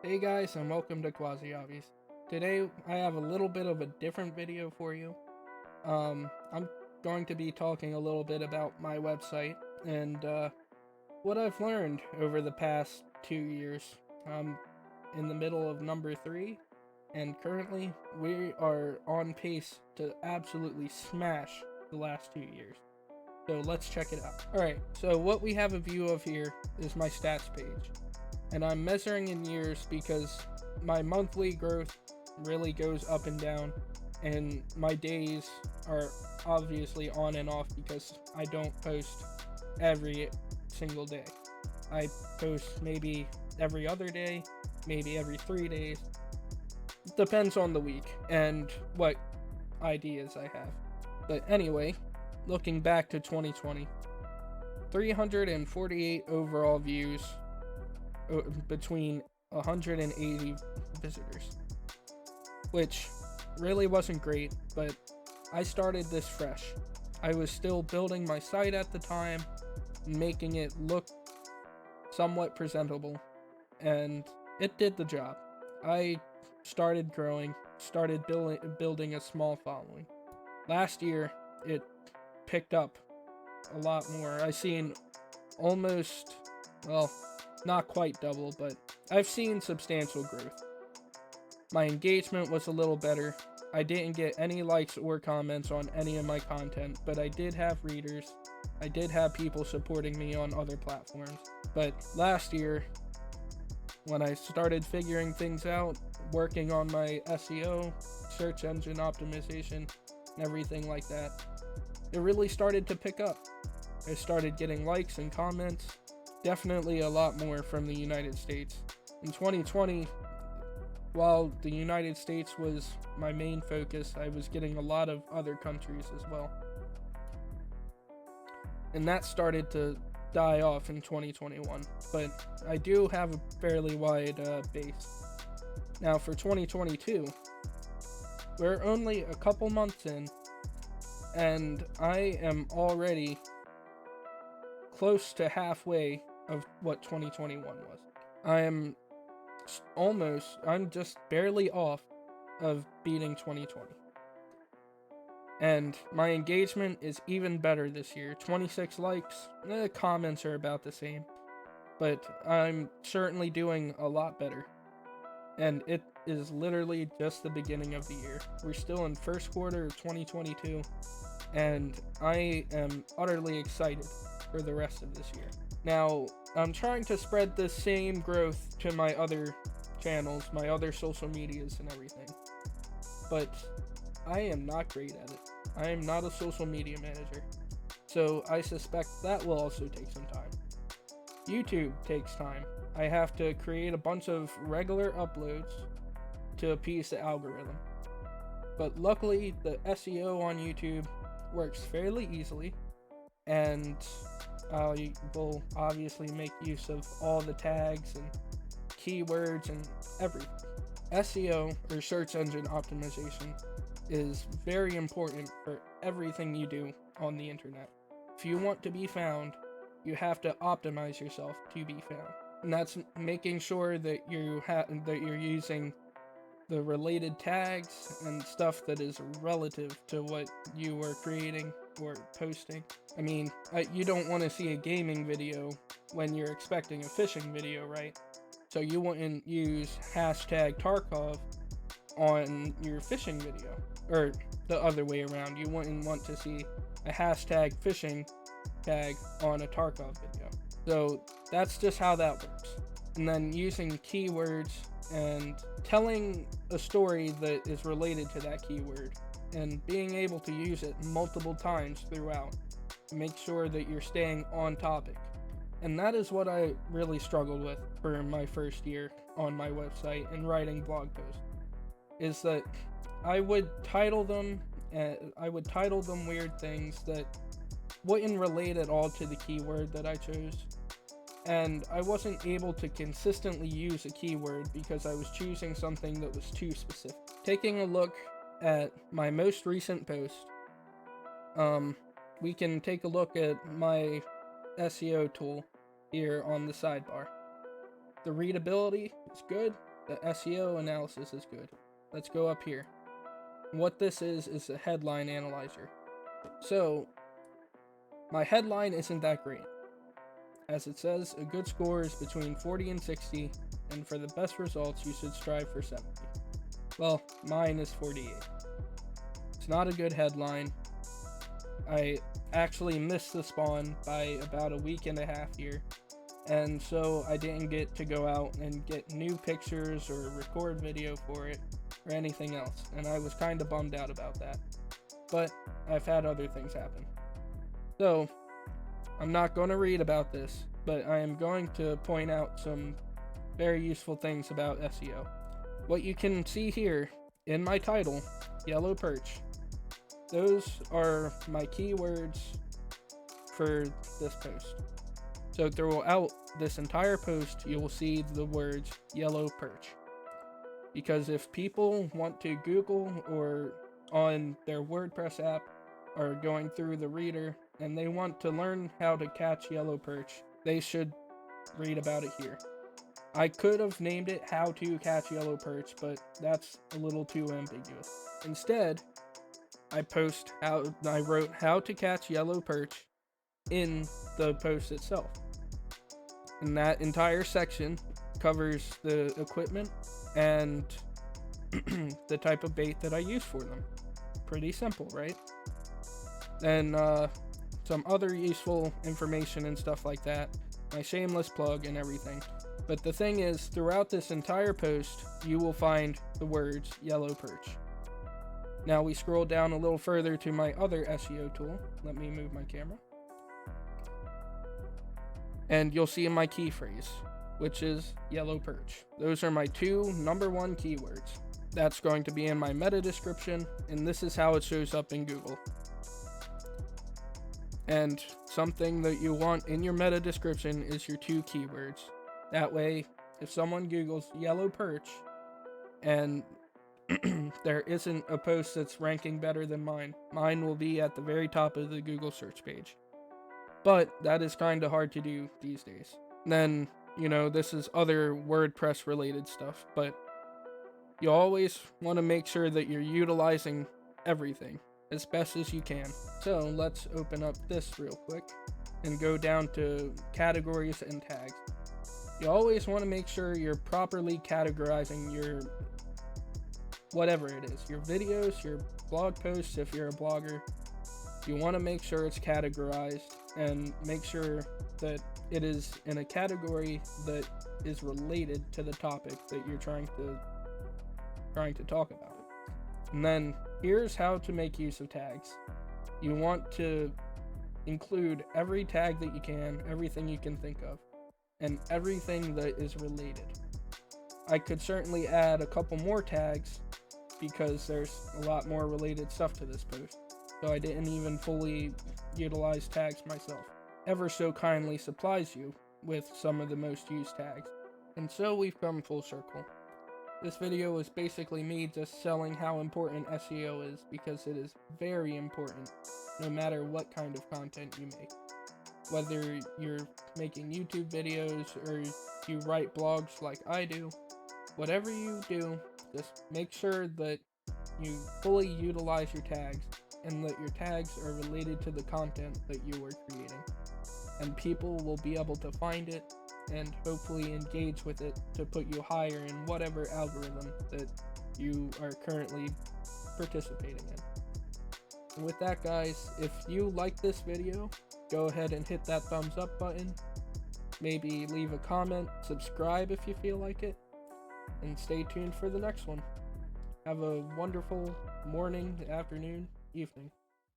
Hey guys, and welcome to Quasi Hobbies. Today I have a little bit of a different video for you. I'm going to be talking a little bit about my website and what I've learned over the past 2 years. I'm in the middle of number 3, and currently we are on pace to absolutely smash the last 2 years. So let's check it out. Alright, so what we have a view of here is my stats page. And I'm measuring in years because my monthly growth really goes up and down, and my days are obviously on and off because I don't post every single day. I post maybe every other day, maybe every 3 days. It depends on the week and what ideas I have. But anyway, looking back to 2020, 348 overall views between 180 visitors, which really wasn't great, but I started this fresh. I was still building my site at the time, making it look somewhat presentable, and it did the job. I started growing, started building a small following. Last year, it picked up a lot more. I seen almost, well, not quite double, but I've seen substantial growth. My engagement was a little better. I didn't get any likes or comments on any of my content, but I did have readers. I did have people supporting me on other platforms. But last year, when I started figuring things out, working on my SEO, search engine optimization, and everything like that, it really started to pick up. I started getting likes and comments, definitely a lot more from the United States. In 2020, while the United States was my main focus, I was getting a lot of other countries as well. And that started to die off in 2021, but I do have a fairly wide base. Now for 2022, we're only a couple months in, and I am already close to halfway of what 2021 was. I'm just barely off of beating 2020. And my engagement is even better this year. 26 likes, the comments are about the same, but I'm certainly doing a lot better. And it is literally just the beginning of the year. We're still in first quarter of 2022, and I am utterly excited for the rest of this year. Now, I'm trying to spread the same growth to my other channels, my other social medias and everything, but I am not great at it. I am not a social media manager, so I suspect that will also take some time. YouTube takes time. I have to create a bunch of regular uploads to appease the algorithm, but luckily the SEO on YouTube works fairly easily, and I will obviously make use of all the tags and keywords and everything. SEO, or search engine optimization, is very important for everything you do on the internet. If you want to be found, you have to optimize yourself to be found. And that's making sure that you're using the related tags and stuff that is relative to what you are creating or posting. I mean, you don't want to see a gaming video when you're expecting a fishing video, right? So you wouldn't use hashtag Tarkov on your fishing video, or the other way around. You wouldn't want to see a hashtag fishing tag on a Tarkov video. So that's just how that works. And then using keywords and telling a story that is related to that keyword and being able to use it multiple times throughout to make sure that you're staying on topic. And that is what I really struggled with for my first year on my website and writing blog posts, is that I would title them weird things that wouldn't relate at all to the keyword that I chose. And I wasn't able to consistently use a keyword because I was choosing something that was too specific. Taking a look at my most recent post, we can take a look at my SEO tool here on the sidebar. The readability is good. The SEO analysis is good. Let's go up here. What this is a headline analyzer. So, my headline isn't that great. As it says, a good score is between 40 and 60, and for the best results, you should strive for 70. Well, mine is 48. It's not a good headline. I actually missed the spawn by about a week and a half here, and so I didn't get to go out and get new pictures or record video for it or anything else, and I was kind of bummed out about that. But I've had other things happen. So, I'm not going to read about this, but I am going to point out some very useful things about SEO. What you can see here in my title, yellow perch, those are my keywords for this post. So throughout this entire post, you will see the words yellow perch. Because if people want to Google or on their WordPress app are going through the reader and they want to learn how to catch yellow perch, they should read about it here. I could have named it How to Catch Yellow Perch, but that's a little too ambiguous. Instead, I wrote How to Catch Yellow Perch in the post itself. And that entire section covers the equipment and the type of bait that I use for them. Pretty simple, right? And some other useful information and stuff like that. My shameless plug and everything. But the thing is, throughout this entire post, you will find the words yellow perch. Now we scroll down a little further to my other SEO tool. Let me move my camera. And you'll see my key phrase, which is yellow perch. Those are my two number one keywords. That's going to be in my meta description, and this is how it shows up in Google. And something that you want in your meta description is your two keywords. That way, if someone Googles yellow perch and there isn't a post that's ranking better than mine will be at the very top of the Google search page. But that is kind of hard to do these days. Then, this is other WordPress related stuff, but you always want to make sure that you're utilizing everything as best as you can. So let's open up this real quick and go down to categories and tags. You always want to make sure you're properly categorizing your whatever it is, your videos, your blog posts, if you're a blogger. You want to make sure it's categorized and make sure that it is in a category that is related to the topic that you're trying to talk about. And then here's how to make use of tags. You want to include every tag that you can, everything you can think of, and everything that is related. I could certainly add a couple more tags because there's a lot more related stuff to this post, so I didn't even fully utilize tags myself. Ever so kindly supplies you with some of the most used tags. And so we've come full circle. This video was basically me just selling how important SEO is, because it is very important no matter what kind of content you make. Whether you're making YouTube videos or you write blogs like I do, whatever you do, just make sure that you fully utilize your tags and that your tags are related to the content that you are creating. And people will be able to find it and hopefully engage with it to put you higher in whatever algorithm that you are currently participating in. And with that, guys, if you like this video, go ahead and hit that thumbs up button. Maybe leave a comment, subscribe if you feel like it, and stay tuned for the next one. Have a wonderful morning, afternoon, evening.